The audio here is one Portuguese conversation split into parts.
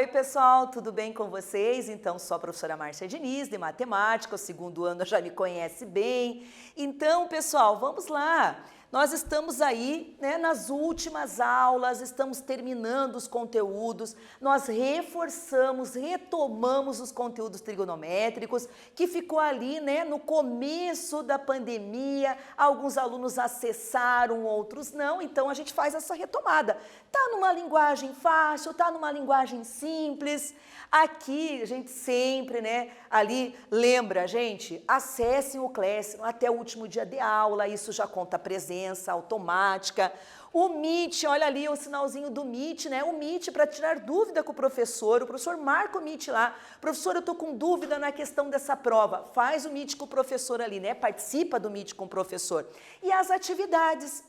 Oi, pessoal, tudo bem com vocês? Então, sou a professora Márcia Diniz, de matemática, o segundo ano já me conhece bem. Então, pessoal, vamos lá. Nós estamos aí, né, nas últimas aulas, estamos terminando os conteúdos, nós reforçamos, retomamos os conteúdos trigonométricos, que ficou ali, né, no começo da pandemia, alguns alunos acessaram, outros não, então a gente faz essa retomada. Tá numa linguagem fácil, tá numa linguagem simples. Aqui a gente sempre, né, ali lembra, gente, acessem o Classroom até o último dia de aula, isso já conta presença automática. O Meet, olha ali o sinalzinho do Meet, né? O Meet para tirar dúvida com o professor marca o Meet lá. Professor, eu tô com dúvida na questão dessa prova. Faz o Meet com o professor ali, né? Participa do Meet com o professor. E as atividades,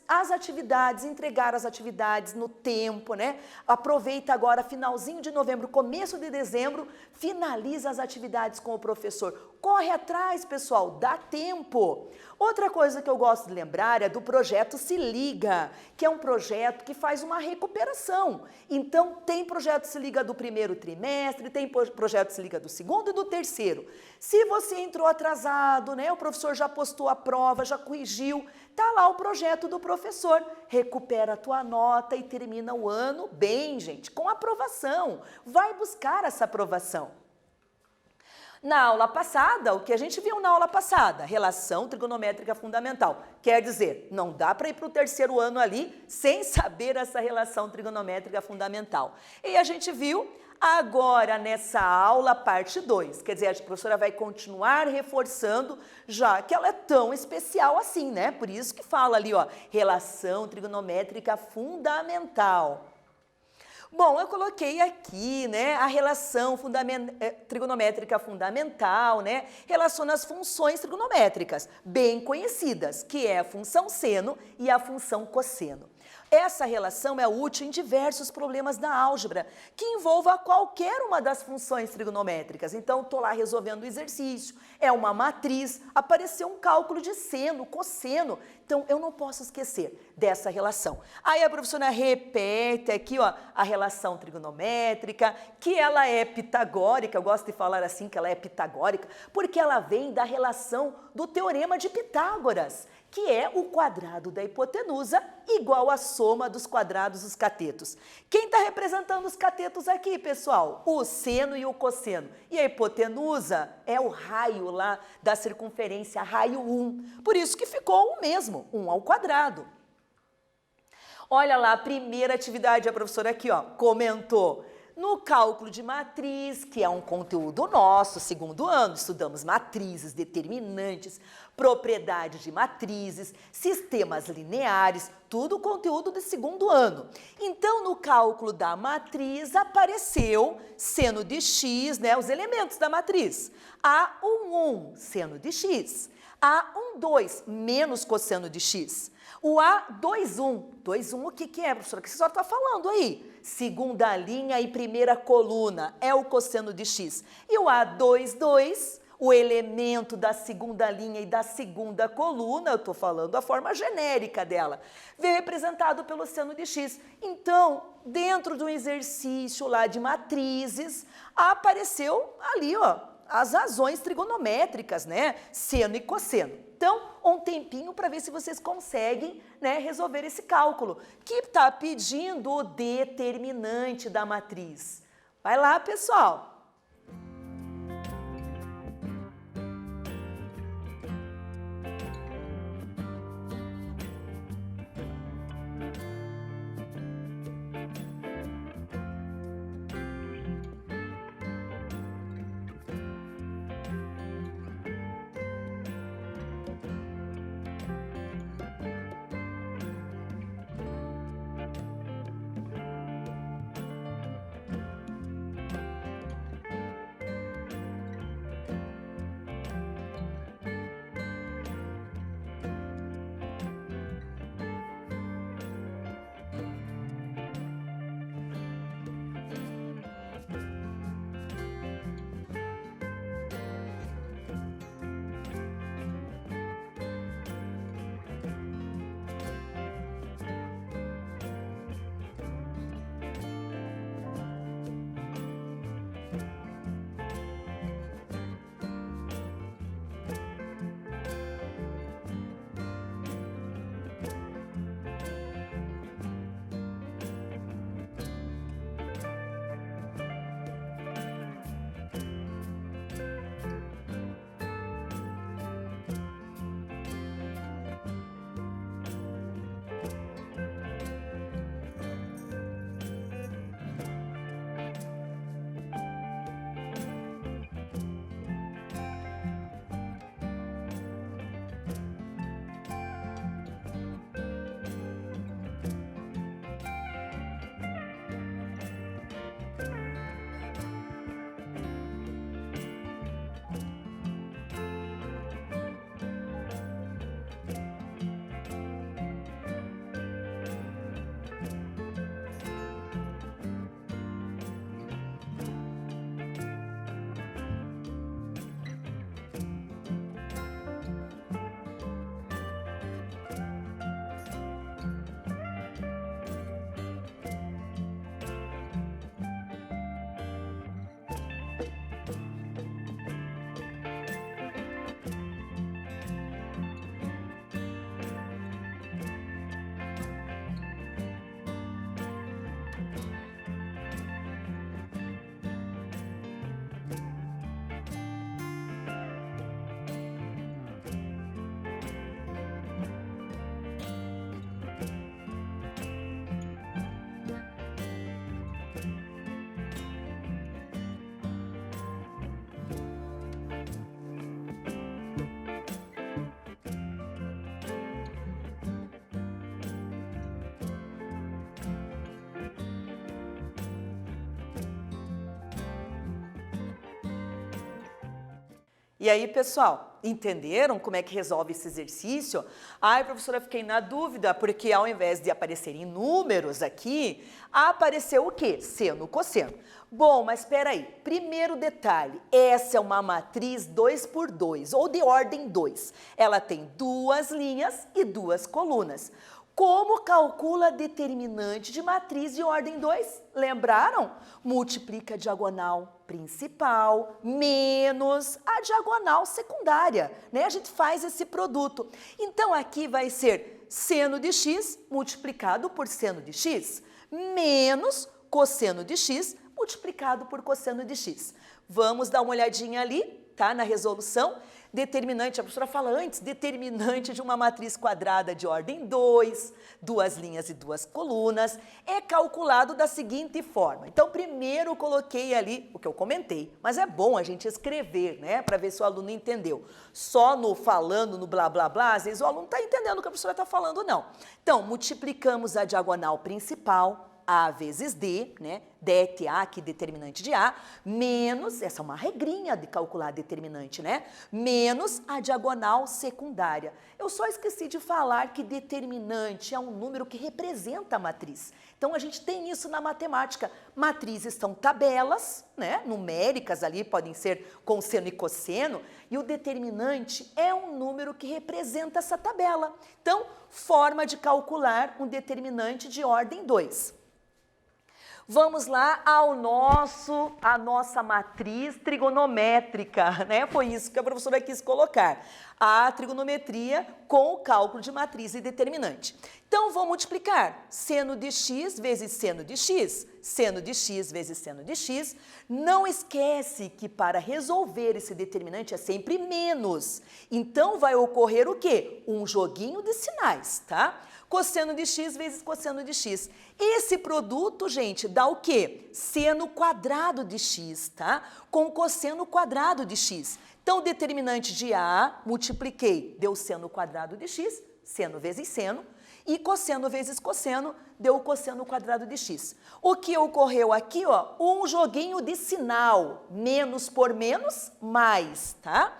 entregar as atividades no tempo, né? Aproveita agora, finalzinho de novembro, começo de dezembro, finaliza as atividades com o professor. Corre atrás, pessoal, dá tempo. Outra coisa que eu gosto de lembrar é do projeto Se Liga, que é um projeto que faz uma recuperação. Então, tem projeto Se Liga do primeiro trimestre, tem projeto Se Liga do segundo e do terceiro. Se você entrou atrasado, né, o professor já postou a prova, já corrigiu, tá lá o projeto do professor. Recupera a tua nota e termina o ano bem, gente, com aprovação. Vai buscar essa aprovação. Na aula passada, o que a gente viu na aula passada? Relação trigonométrica fundamental. Quer dizer, não dá para ir para o terceiro ano ali sem saber essa relação trigonométrica fundamental. E a gente viu agora nessa aula, parte 2. Quer dizer, a professora vai continuar reforçando, já que ela é tão especial assim, né? Por isso que fala ali, ó, relação trigonométrica fundamental. Bom, eu coloquei aqui, né, a relação trigonométrica fundamental, né, relaciona as funções trigonométricas bem conhecidas, que é a função seno e a função cosseno. Essa relação é útil em diversos problemas da álgebra, que envolva qualquer uma das funções trigonométricas. Então, estou lá resolvendo o exercício, é uma matriz, apareceu um cálculo de seno, cosseno. Então, eu não posso esquecer dessa relação. Aí a professora repete aqui, ó, a relação trigonométrica, que ela é pitagórica, eu gosto de falar assim, que ela é pitagórica, porque ela vem da relação do teorema de Pitágoras, que é o quadrado da hipotenusa igual à soma dos quadrados dos catetos. Quem está representando os catetos aqui, pessoal? O seno e o cosseno. E a hipotenusa é o raio lá da circunferência, raio 1. Por isso que ficou o mesmo, 1 ao quadrado. Olha lá, a primeira atividade, a professora aqui, ó, comentou. No cálculo de matriz, que é um conteúdo nosso, segundo ano, estudamos matrizes, determinantes, propriedades de matrizes, sistemas lineares, tudo conteúdo de segundo ano. Então, no cálculo da matriz, apareceu seno de x, né, os elementos da matriz. A11, seno de x. A12, menos cosseno de x. O A21, o que é, professora? O que a senhora está falando aí? Segunda linha e primeira coluna é o cosseno de x. E o A22, o elemento da segunda linha e da segunda coluna, eu estou falando a forma genérica dela, veio representado pelo seno de x. Então, dentro do exercício lá de matrizes, apareceu ali, ó, as razões trigonométricas, né? Seno e cosseno. Então, um tempinho para ver se vocês conseguem, né, resolver esse cálculo, que está pedindo o determinante da matriz. Vai lá, pessoal! E aí, pessoal, entenderam como é que resolve esse exercício? Ai, professora, fiquei na dúvida, porque ao invés de aparecerem números aqui, apareceu o quê? Seno, cosseno. Bom, mas espera aí. Primeiro detalhe, essa é uma matriz 2 por 2, ou de ordem 2. Ela tem duas linhas e duas colunas. Como calcula determinante de matriz de ordem 2? Lembraram? Multiplica a diagonal principal menos a diagonal secundária, né? A gente faz esse produto. Então, aqui vai ser seno de x multiplicado por seno de x menos cosseno de x multiplicado por cosseno de x. Vamos dar uma olhadinha ali, tá? Na resolução. Determinante, a professora fala antes, determinante de uma matriz quadrada de ordem 2, duas linhas e duas colunas, é calculado da seguinte forma. Então, primeiro coloquei ali o que eu comentei, mas é bom a gente escrever, né, para ver se o aluno entendeu. Só no falando, no blá, blá, blá, às vezes o aluno não está entendendo o que a professora está falando, não. Então, multiplicamos a diagonal principal, A vezes D, né? Det A, que determinante de A, menos, essa é uma regrinha de calcular determinante, né? Menos a diagonal secundária. Eu só esqueci de falar que determinante é um número que representa a matriz. Então, a gente tem isso na matemática. Matrizes são tabelas, né? Numéricas ali, podem ser com seno e cosseno, e o determinante é um número que representa essa tabela. Então, forma de calcular um determinante de ordem 2. Vamos lá à nossa matriz trigonométrica, né? Foi isso que a professora quis colocar. A trigonometria com o cálculo de matriz e determinante. Então, vou multiplicar seno de x vezes seno de x, seno de x vezes seno de x. Não esquece que para resolver esse determinante é sempre menos. Então, vai ocorrer o quê? Um joguinho de sinais, tá? Cosseno de x vezes cosseno de x. Esse produto, gente, dá o quê? Seno quadrado de x, tá? Com cosseno quadrado de x. Então, determinante de A, multipliquei, deu seno quadrado de x, seno vezes seno, e cosseno vezes cosseno, deu o cosseno quadrado de x. O que ocorreu aqui, ó, um joguinho de sinal, menos por menos, mais, tá?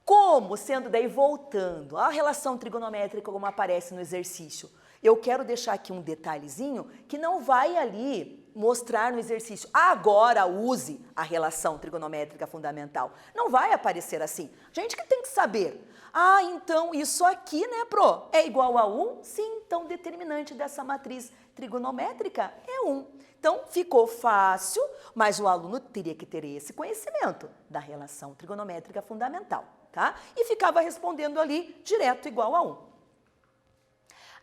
Como, sendo daí voltando, a relação trigonométrica como aparece no exercício, eu quero deixar aqui um detalhezinho que não vai ali mostrar no exercício, agora use a relação trigonométrica fundamental. Não vai aparecer assim. Gente que tem que saber. Ah, então isso aqui, né, Pro? É igual a 1? Sim, então o determinante dessa matriz trigonométrica é 1. Então, ficou fácil, mas o aluno teria que ter esse conhecimento da relação trigonométrica fundamental, tá? E ficava respondendo ali direto igual a 1.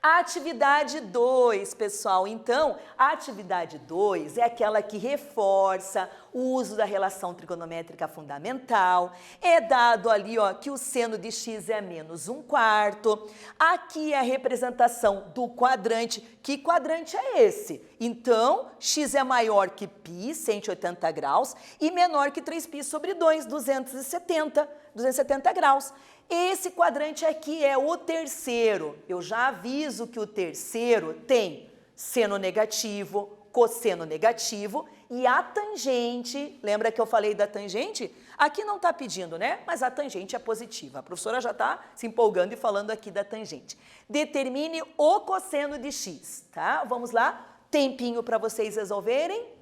A atividade 2, pessoal, então, a atividade 2 é aquela que reforça o uso da relação trigonométrica fundamental. É dado ali, ó, que o seno de x é menos 1/4. Aqui é a representação do quadrante. Que quadrante é esse? Então, x é maior que π, 180 graus, e menor que 3π sobre 2, 270 graus. Esse quadrante aqui é o terceiro. Eu já aviso que o terceiro tem seno negativo, cosseno negativo e a tangente. Lembra que eu falei da tangente? Aqui não está pedindo, né? Mas a tangente é positiva. A professora já está se empolgando e falando aqui da tangente. Determine o cosseno de x, tá? Vamos lá? Tempinho para vocês resolverem.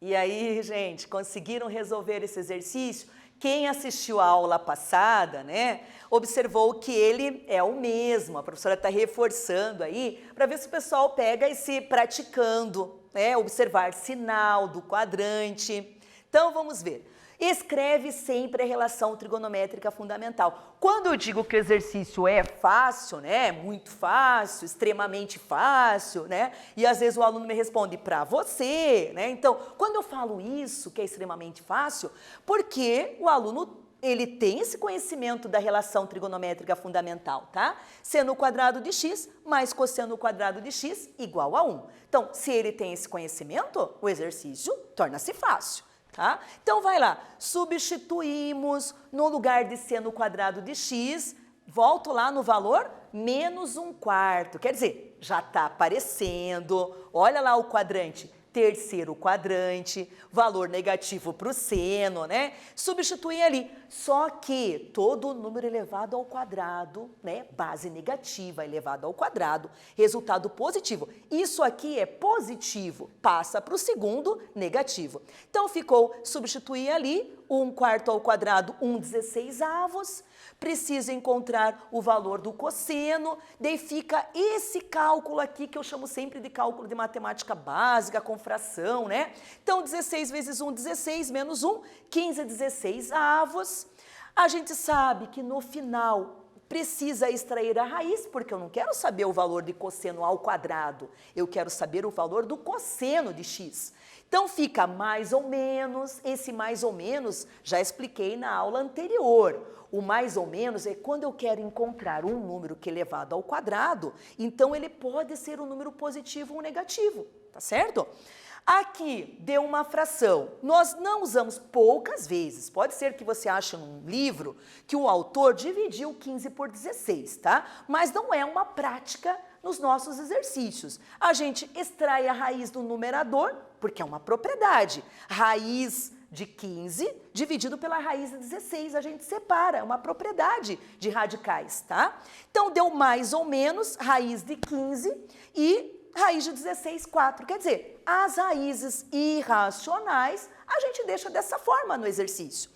E aí, gente, conseguiram resolver esse exercício? Quem assistiu a aula passada, né, observou que ele é o mesmo. A professora está reforçando aí para ver se o pessoal pega e se praticando, né, observar sinal do quadrante. Então, vamos ver. Escreve sempre a relação trigonométrica fundamental. Quando eu digo que o exercício é fácil, né, muito fácil, extremamente fácil, né, e às vezes o aluno me responde para você, né, então, quando eu falo isso, que é extremamente fácil, porque o aluno ele tem esse conhecimento da relação trigonométrica fundamental, tá? Seno quadrado de x mais cosseno quadrado de x igual a 1. Então, se ele tem esse conhecimento, o exercício torna-se fácil. Tá? Então, vai lá, substituímos no lugar de seno quadrado de x, volto lá no valor menos 1/4, quer dizer, já está aparecendo, olha lá o quadrante, terceiro quadrante, valor negativo para o seno, né? Substituir ali, só que todo número elevado ao quadrado, né? Base negativa elevado ao quadrado, resultado positivo. Isso aqui é positivo, passa para o segundo negativo. Então ficou substituir ali 1/4 ao quadrado, 1/16avos. Precisa encontrar o valor do cosseno, daí fica esse cálculo aqui que eu chamo sempre de cálculo de matemática básica, com fração, né? Então, 16 vezes 1, 16, menos 1, 15/16avos. A gente sabe que no final precisa extrair a raiz, porque eu não quero saber o valor de cosseno ao quadrado, eu quero saber o valor do cosseno de x. Então, fica mais ou menos, esse mais ou menos já expliquei na aula anterior. O mais ou menos é quando eu quero encontrar um número que é elevado ao quadrado, então ele pode ser um número positivo ou negativo, tá certo? Aqui deu uma fração, nós não usamos poucas vezes, pode ser que você ache num livro que o autor dividiu 15 por 16, tá? Mas não é uma prática nos nossos exercícios. A gente extrai a raiz do numerador, porque é uma propriedade, raiz de 15 dividido pela raiz de 16, a gente separa, é uma propriedade de radicais, tá? Então, deu mais ou menos raiz de 15 e raiz de 16, 4. Quer dizer, as raízes irracionais a gente deixa dessa forma no exercício.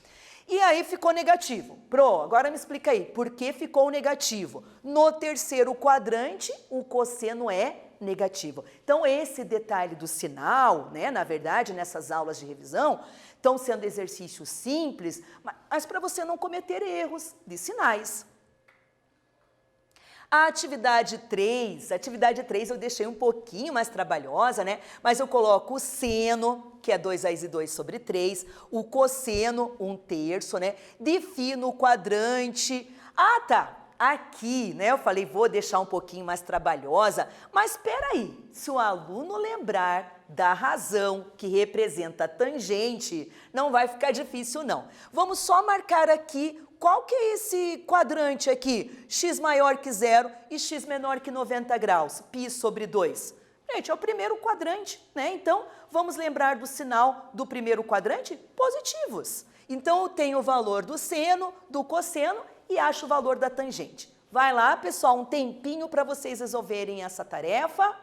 E aí ficou negativo. Pro, agora me explica aí, por que ficou negativo? No terceiro quadrante, o cosseno é negativo. Então, esse detalhe do sinal, né, na verdade, nessas aulas de revisão, estão sendo exercícios simples, mas para você não cometer erros de sinais. A atividade 3 eu deixei um pouquinho mais trabalhosa, né? Mas eu coloco o seno, que é 2 2 sobre 3, o cosseno, 1/3, né? Defino o quadrante. Ah, tá! Aqui, né, eu falei, vou deixar um pouquinho mais trabalhosa, mas espera aí, se o aluno lembrar da razão que representa a tangente, não vai ficar difícil não. Vamos só marcar aqui qual que é esse quadrante aqui, x maior que 0 e x menor que 90 graus, π sobre 2. Gente, é o primeiro quadrante, né? Então, vamos lembrar do sinal do primeiro quadrante? Positivos. Então, eu tenho o valor do seno, do cosseno e acho o valor da tangente. Vai lá, pessoal, um tempinho para vocês resolverem essa tarefa.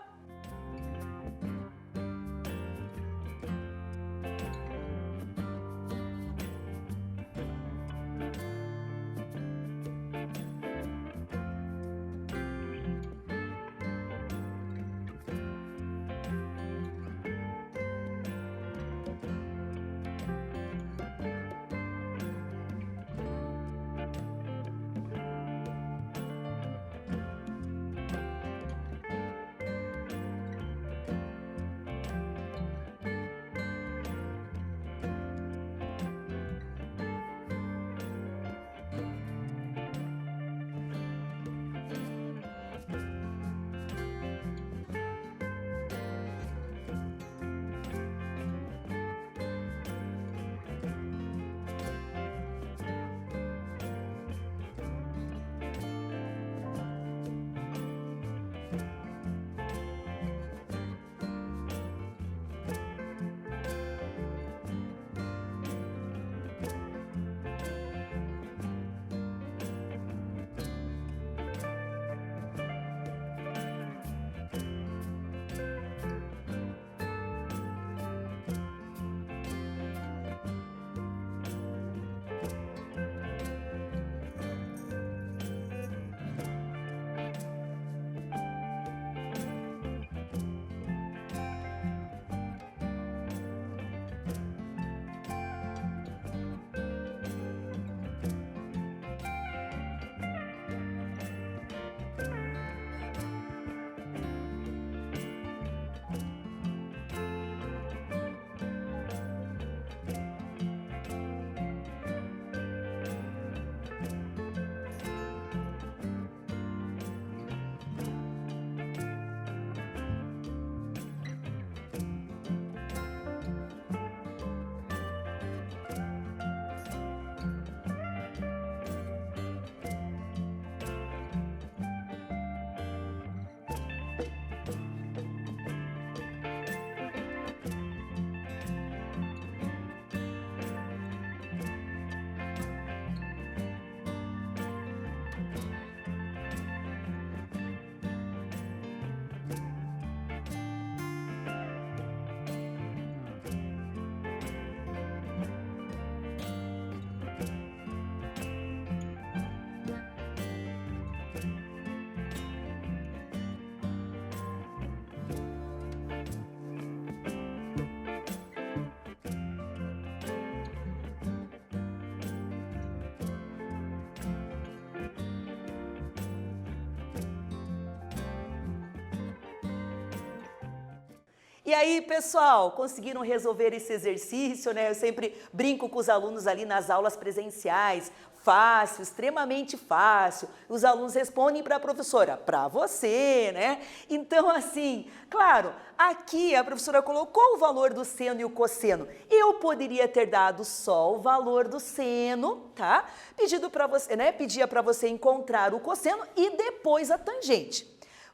E aí, pessoal, conseguiram resolver esse exercício, né? Eu sempre brinco com os alunos ali nas aulas presenciais. Fácil, extremamente fácil. Os alunos respondem para a professora, para você, né? Então, assim, claro, aqui a professora colocou o valor do seno e o cosseno. Eu poderia ter dado só o valor do seno, tá? Pedido para você, né? Pedia para você encontrar o cosseno e depois a tangente.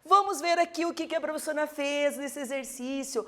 Vamos ver aqui o que a professora fez nesse exercício.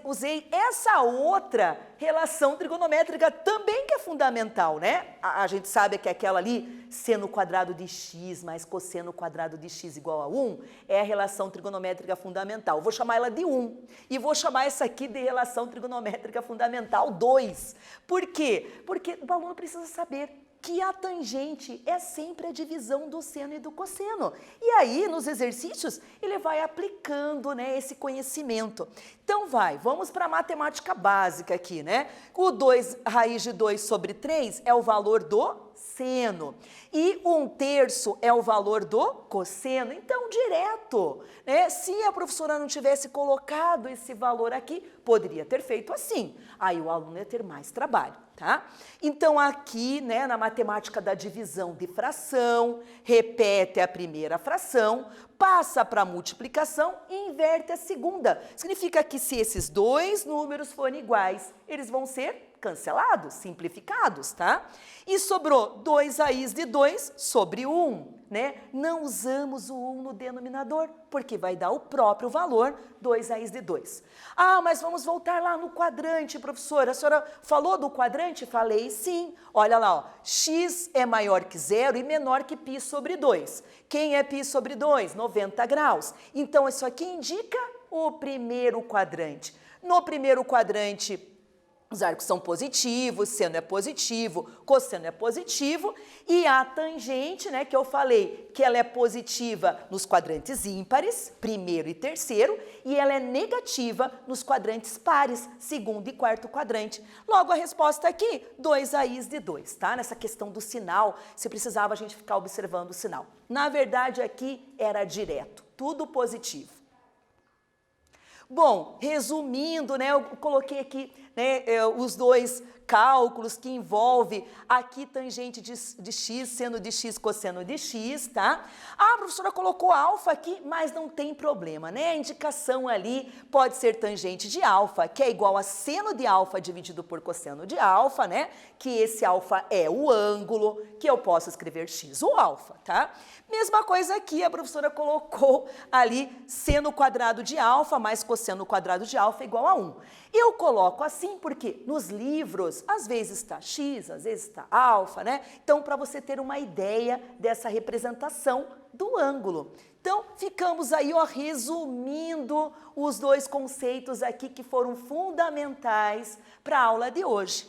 Usei essa outra relação trigonométrica também que é fundamental, né? A gente sabe que aquela ali, seno quadrado de x mais cosseno quadrado de x igual a 1, é a relação trigonométrica fundamental. Vou chamar ela de 1 e vou chamar essa aqui de relação trigonométrica fundamental 2. Por quê? Porque o aluno precisa saber que a tangente é sempre a divisão do seno e do cosseno. E aí, nos exercícios, ele vai aplicando, né, esse conhecimento. Então, vamos para a matemática básica aqui, né? O 2 raiz de 2 sobre 3 é o valor do seno. E 1/3 é o valor do cosseno. Então, direto, né? Se a professora não tivesse colocado esse valor aqui, poderia ter feito assim. Aí o aluno ia ter mais trabalho, tá? Então, aqui, né, na matemática da divisão de fração, repete a primeira fração, passa para a multiplicação e inverte a segunda. Significa que se esses dois números forem iguais, eles vão ser cancelados, simplificados, tá? E sobrou 2 raiz de 2 sobre 1, né? Não usamos o 1 no denominador, porque vai dar o próprio valor, 2 raiz de 2. Ah, mas vamos voltar lá no quadrante, professora. A senhora falou do quadrante? Falei sim. Olha lá, ó. X é maior que 0 e menor que π sobre 2. Quem é π sobre 2? 90 graus. Então, isso aqui indica o primeiro quadrante. No primeiro quadrante, os arcos são positivos, seno é positivo, cosseno é positivo e a tangente, né, que eu falei que ela é positiva nos quadrantes ímpares, primeiro e terceiro, e ela é negativa nos quadrantes pares, segundo e quarto quadrante. Logo, a resposta aqui, 2 raiz de 2, tá? Nessa questão do sinal, se precisava a gente ficar observando o sinal. Na verdade, aqui era direto, tudo positivo. Bom, resumindo, né, eu coloquei aqui, né, os dois cálculos que envolve aqui tangente de x, seno de x, cosseno de x, tá? A professora colocou alfa aqui, mas não tem problema, né? A indicação ali pode ser tangente de alfa, que é igual a seno de alfa dividido por cosseno de alfa, né? Que esse alfa é o ângulo, que eu posso escrever x o alfa, tá? Mesma coisa aqui, a professora colocou ali seno quadrado de alfa mais cosseno quadrado de alfa igual a 1. Eu coloco assim porque nos livros, às vezes está x, às vezes está alfa, né? Então, para você ter uma ideia dessa representação do ângulo. Então, ficamos aí, ó, resumindo os dois conceitos aqui que foram fundamentais para a aula de hoje.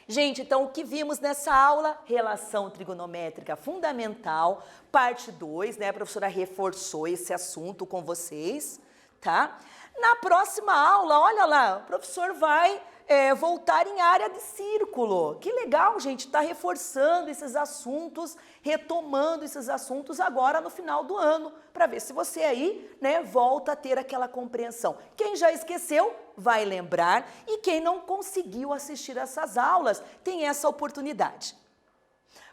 Gente, então o que vimos nessa aula? Relação trigonométrica fundamental, parte 2, né? A professora reforçou esse assunto com vocês, tá? Na próxima aula, olha lá, o professor vai voltar em área de círculo. Que legal, gente, tá reforçando esses assuntos, retomando esses assuntos agora no final do ano, para ver se você aí, né, volta a ter aquela compreensão. Quem já esqueceu, vai lembrar, e quem não conseguiu assistir essas aulas, tem essa oportunidade.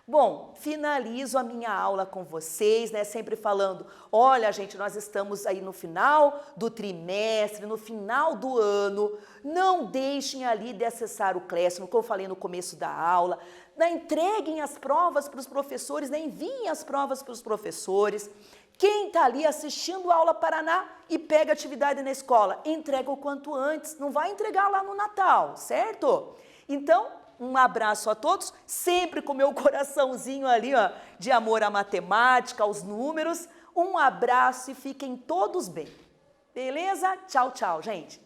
Bom, finalizo a minha aula com vocês, né, sempre falando, olha, gente, nós estamos aí no final do trimestre, no final do ano, não deixem ali de acessar o Classroom, como eu falei no começo da aula, né, entreguem as provas para os professores, né, enviem as provas para os professores. Quem está ali assistindo a aula Paraná e pega atividade na escola, entrega o quanto antes, não vai entregar lá no Natal, certo? Então, um abraço a todos, sempre com meu coraçãozinho ali, ó, de amor à matemática, aos números. Um abraço e fiquem todos bem. Beleza? Tchau, tchau, gente.